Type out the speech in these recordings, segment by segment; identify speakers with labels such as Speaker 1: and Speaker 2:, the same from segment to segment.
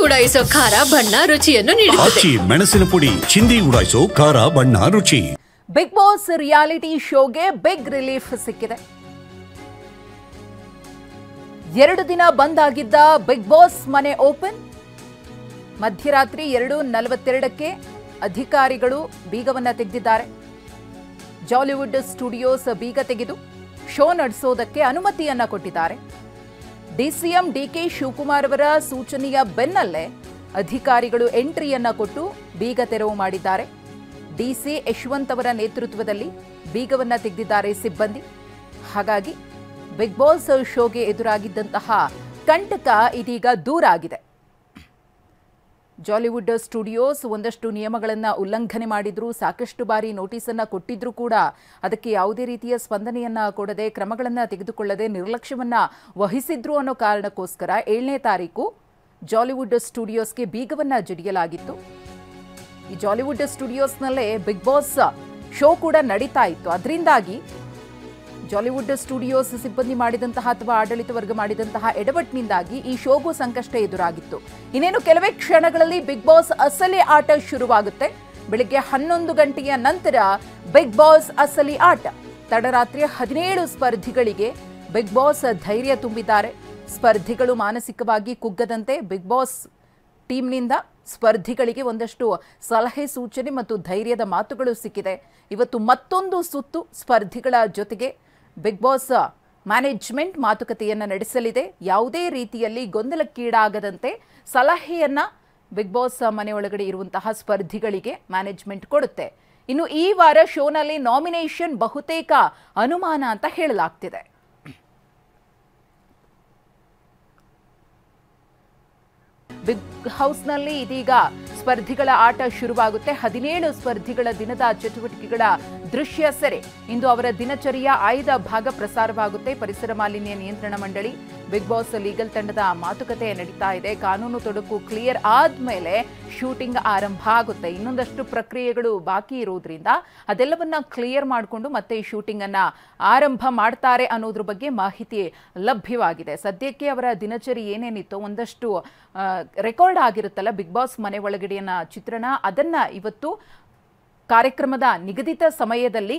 Speaker 1: ಉಡಾಯಿಸೋ ಖಾರ ಬಣ್ಣ ರುಚಿಯನ್ನು ನೀಡುತ್ತದೆ.
Speaker 2: ಮೆಣಸಿನ ಪುಡಿ ಚಿಂದಿ ಉಡಾಯಿಸೋ ಖಾರ ಬಣ್ಣ ರುಚಿ.
Speaker 3: ಬಿಗ್ ಬಾಸ್ ರಿಯಾಲಿಟಿ ಶೋಗೆ ಬಿಗ್ ರಿಲೀಫ್ ಸಿಕ್ಕಿದೆ. 2 ದಿನ ಬಂದ್ ಆಗಿದ್ದ ಬಿಗ್ ಬಾಸ್ ಮನೆ ಓಪನ್. ಮಧ್ಯರಾತ್ರಿ 2:42ಕ್ಕೆ ಅಧಿಕಾರಿಗಳು ಬೀಗವನ್ನ ತೆಗೆದಿದ್ದಾರೆ. ಜಾಲಿವುಡ್ ಸ್ಟುಡಿಯೋಸ್ ಬೀಗ ತೆಗೆದು ಶೋ ನಡೆಸೋದಕ್ಕೆ ಅನುಮತಿಯನ್ನ ಕೊಟ್ಟಿದ್ದಾರೆ. ಡಿಸಿಎಂ ಡಿಕೆ ಶಿವಕುಮಾರ್ ಅವರ ಸೂಚನೆಯ ಬೆನ್ನಲ್ಲೇ ಅಧಿಕಾರಿಗಳು ಎಂಟ್ರಿಯನ್ನ ಕೊಟ್ಟು ಬೀಗ ತೆರವು ಮಾಡಿದ್ದಾರೆ. ಡಿಸಿ ಯಶವಂತ್ ಅವರ ನೇತೃತ್ವದಲ್ಲಿ ಬೀಗವನ್ನ ತೆಗೆದಿದ್ದಾರೆ ಸಿಬ್ಬಂದಿ. ಹಾಗಾಗಿ ಬಿಗ್ ಬಾಸ್ ಶೋಗೆ ಎದುರಾಗಿದ್ದಂತಹ ಕಂಟಕ ಇದೀಗ ದೂರ ಆಗಿದೆ. ಜಾಲಿವುಡ್ ಸ್ಟುಡಿಯೋಸ್ ಒಂದಷ್ಟು ನಿಯಮಗಳನ್ನು ಉಲ್ಲಂಘನೆ ಮಾಡಿದ್ರು, ಸಾಕಷ್ಟು ಬಾರಿ ನೋಟಿಸ್ ಅನ್ನ ಕೊಟ್ಟಿದ್ರು ಕೂಡ ಅದಕ್ಕೆ ಯಾವುದೇ ರೀತಿಯ ಸ್ಪಂದನೆಯನ್ನ ಕೊಡದೆ, ಕ್ರಮಗಳನ್ನು ತೆಗೆದುಕೊಳ್ಳದೆ ನಿರ್ಲಕ್ಷ್ಯವನ್ನ ವಹಿಸಿದ್ರು ಅನ್ನೋ ಕಾರಣಕ್ಕೋಸ್ಕರ 7ನೇ ತಾರೀಕು ಜಾಲಿವುಡ್ ಸ್ಟುಡಿಯೋಸ್ಗೆ ಬೀಗವನ್ನ ಜಡಿಯಲಾಗಿತ್ತು. ಈ ಜಾಲಿವುಡ್ ಸ್ಟುಡಿಯೋಸ್ನಲ್ಲೇ ಬಿಗ್ ಬಾಸ್ ಶೋ ಕೂಡ ನಡೀತಾ ಇತ್ತು. ಅದರಿಂದಾಗಿ ಜಾಲಿವುಡ್ ಸ್ಟುಡಿಯೋಸ್ ಸಿಬ್ಬಂದಿ ಮಾಡಿದಂತಹ ಅಥವಾ ಆಡಳಿತ ವರ್ಗ ಮಾಡಿದಂತಹ ಎಡವಟ್ಟಿನಿಂದಾಗಿ ಈ ಶೋಗೂ ಸಂಕಷ್ಟ ಎದುರಾಗಿತ್ತು. ಇನ್ನೇನು ಕೆಲವೇ ಕ್ಷಣಗಳಲ್ಲಿ ಬಿಗ್ ಬಾಸ್ ಅಸಲಿ ಆಟ ಶುರುವಾಗುತ್ತೆ. ಬೆಳಿಗ್ಗೆ 11 ಗಂಟೆಯ ನಂತರ ಬಿಗ್ ಬಾಸ್ ಅಸಲಿ ಆಟ. ತಡರಾತ್ರಿ 17 ಸ್ಪರ್ಧಿಗಳಿಗೆ ಬಿಗ್ ಬಾಸ್ ಧೈರ್ಯ ತುಂಬಿದ್ದಾರೆ. ಸ್ಪರ್ಧಿಗಳು ಮಾನಸಿಕವಾಗಿ ಕುಗ್ಗದಂತೆ ಬಿಗ್ ಬಾಸ್ ಟೀಮ್ನಿಂದ ಸ್ಪರ್ಧಿಗಳಿಗೆ ಒಂದಷ್ಟು ಸಲಹೆ ಸೂಚನೆ ಮತ್ತು ಧೈರ್ಯದ ಮಾತುಗಳು ಸಿಕ್ಕಿದೆ. ಇವತ್ತು ಮತ್ತೊಂದು ಸುತ್ತು ಸ್ಪರ್ಧಿಗಳ ಜೊತೆಗೆ ಬಿಗ್ ಬಾಸ್ ಮ್ಯಾನೇಜ್ಮೆಂಟ್ ಮಾತುಕತೆಯನ್ನು ನಡೆಸಲಿದೆ. ಯಾವುದೇ ರೀತಿಯಲ್ಲಿ ಗೊಂದಲಕ್ಕೀಡಾಗದಂತೆ ಸಲಹೆಯನ್ನ ಬಿಗ್ ಬಾಸ್ ಮನೆಯೊಳಗಡೆ ಇರುವಂತಹ ಸ್ಪರ್ಧಿಗಳಿಗೆ ಮ್ಯಾನೇಜ್ಮೆಂಟ್ ಕೊಡುತ್ತೆ. ಇನ್ನು ಈ ವಾರ ಶೋನಲ್ಲಿ ನಾಮಿನೇಷನ್ ಬಹುತೇಕ ಅನುಮಾನ ಅಂತ ಹೇಳಲಾಗ್ತಿದೆ. ಬಿಗ್ ಹೌಸ್ನಲ್ಲಿ ಇದೀಗ ಸ್ಪರ್ಧಿಗಳ ಆಟ ಶುರುವಾಗುತ್ತೆ. 17 ಸ್ಪರ್ಧಿಗಳ ದಿನದ ಚಟುವಟಿಕೆಗಳ ದೃಶ್ಯ ಸೆರೆ. ಇಂದು ಅವರ ದಿನಚರಿಯ ಆಯ್ದ ಭಾಗ ಪ್ರಸಾರವಾಗುತ್ತೆ. ಪರಿಸರ ಮಾಲಿನ್ಯ ನಿಯಂತ್ರಣ ಮಂಡಳಿ, ಬಿಗ್ ಬಾಸ್ ಲೀಗಲ್ ತಂಡದ ಮಾತುಕತೆ ನಡೀತಾ ಇದೆ. ಕಾನೂನು ತೊಡಕು ಕ್ಲಿಯರ್ ಆದ್ಮೇಲೆ ಶೂಟಿಂಗ್ ಆರಂಭ ಆಗುತ್ತೆ. ಇನ್ನೊಂದಷ್ಟು ಪ್ರಕ್ರಿಯೆಗಳು ಬಾಕಿ ಇರೋದ್ರಿಂದ ಅದೆಲ್ಲವನ್ನ ಕ್ಲಿಯರ್ ಮಾಡಿಕೊಂಡು ಮತ್ತೆ ಶೂಟಿಂಗ್ ಅನ್ನ ಆರಂಭ ಮಾಡ್ತಾರೆ ಅನ್ನೋದ್ರ ಬಗ್ಗೆ ಮಾಹಿತಿ ಲಭ್ಯವಾಗಿದೆ. ಸದ್ಯಕ್ಕೆ ಅವರ ದಿನಚರಿ ಏನೇನಿತ್ತೋ ಒಂದಷ್ಟು ರೆಕಾರ್ಡ್ ಆಗಿರುತ್ತಲ್ಲ ಬಿಗ್ ಬಾಸ್ ಮನೆ ಒಳಗಡೆಯ ಚಿತ್ರಣ, ಅದನ್ನ ಇವತ್ತು ಕಾರ್ಯಕ್ರಮದ ನಿಗದಿತ ಸಮಯದಲ್ಲಿ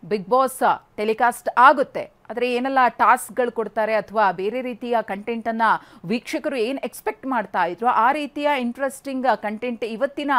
Speaker 3: ಬಿಗ್ ಬಾಸ್ ಟೆಲಿಕಾಸ್ಟ್ ಆಗುತ್ತೆ. ಆದರೆ ಏನೆಲ್ಲ ಟಾಸ್ಕ್ಗಳು ಕೊಡ್ತಾರೆ ಅಥವಾ ಬೇರೆ ರೀತಿಯ ಕಂಟೆಂಟ್ ಅನ್ನ ವೀಕ್ಷಕರು ಏನು ಎಕ್ಸ್ಪೆಕ್ಟ್ ಮಾಡ್ತಾ ಇದ್ರು ಆ ರೀತಿಯ ಇಂಟ್ರೆಸ್ಟಿಂಗ್ ಕಂಟೆಂಟ್ ಇವತ್ತಿನ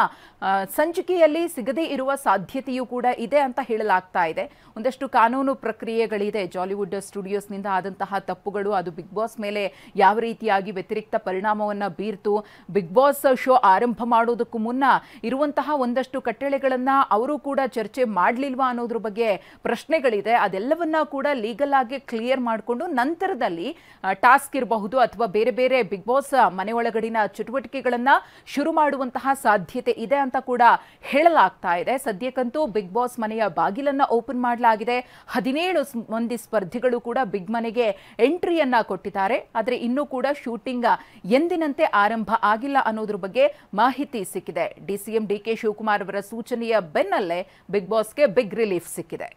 Speaker 3: ಸಂಚಿಕೆಯಲ್ಲಿ ಸಿಗದೇ ಇರುವ ಸಾಧ್ಯತೆಯೂ ಕೂಡ ಇದೆ ಅಂತ ಹೇಳಲಾಗ್ತಾ ಇದೆ. ಒಂದಷ್ಟು ಕಾನೂನು ಪ್ರಕ್ರಿಯೆಗಳಿದೆ. ಜಾಲಿವುಡ್ ಸ್ಟುಡಿಯೋಸ್ನಿಂದ ಆದಂತಹ ತಪ್ಪುಗಳು ಅದು ಬಿಗ್ ಬಾಸ್ ಮೇಲೆ ಯಾವ ರೀತಿಯಾಗಿ ವ್ಯತಿರಿಕ್ತ ಪರಿಣಾಮವನ್ನು ಬೀರ್ತು, ಬಿಗ್ ಬಾಸ್ ಶೋ ಆರಂಭ ಮಾಡೋದಕ್ಕೂ ಮುನ್ನ ಇರುವಂತಹ ಒಂದಷ್ಟು ಕಟ್ಟಳೆಗಳನ್ನು ಅವರು ಕೂಡ ಚರ್ಚೆ ಮಾಡಲಿಲ್ವಾ ಅನ್ನೋದ್ರ ಬಗ್ಗೆ ಪ್ರಶ್ನೆಗಳಿದೆ. ಅದೆಲ್ಲವನ್ನ ಕೂಡ ಲೀಗಲ್ ಆಗಿ ಕ್ಲಿಯರ್ ಮಾಡಿಕೊಂಡು ನಂತರದಲ್ಲಿ ಟಾಸ್ಕ್ ಇರಬಹುದು ಅಥವಾ ಬೇರೆ ಬೇರೆ ಬಿಗ್ ಬಾಸ್ ಮನೆ ಒಳಗಡಿನ ಚಟುವಟಿಕೆಗಳನ್ನ ಶುರು ಮಾಡುವಂತಹ ಸಾಧ್ಯತೆ ಇದೆ ಅಂತ ಕೂಡ ಹೇಳಲಾಗ್ತಾ ಇದೆ. ಸದ್ಯಕ್ಕಂತೂ ಬಿಗ್ ಬಾಸ್ ಮನೆಯ ಬಾಗಿಲನ್ನ ಓಪನ್ ಮಾಡಲಾಗಿದೆ. 17 ಮಂದಿ ಸ್ಪರ್ಧಿಗಳು ಕೂಡ ಬಿಗ್ ಮನೆಗೆ ಎಂಟ್ರಿಯನ್ನ ಕೊಟ್ಟಿದ್ದಾರೆ. ಆದರೆ ಇನ್ನೂ ಕೂಡ ಶೂಟಿಂಗ್ ಎಂದಿನಂತೆ ಆರಂಭ ಆಗಿಲ್ಲ ಅನ್ನೋದ್ರ ಬಗ್ಗೆ ಮಾಹಿತಿ ಸಿಕ್ಕಿದೆ. ಡಿಸಿಎಂ ಡಿಕೆ ಶಿವಕುಮಾರ್ ಅವರ ಸೂಚನೆಯ ಬೆನ್ನಲ್ಲೇ ಬಿಗ್ ಬಾಸ್ಗೆ ಬಿಗ್ ರಿಲೀಫ್ ಸಿಕ್ಕಿದೆ.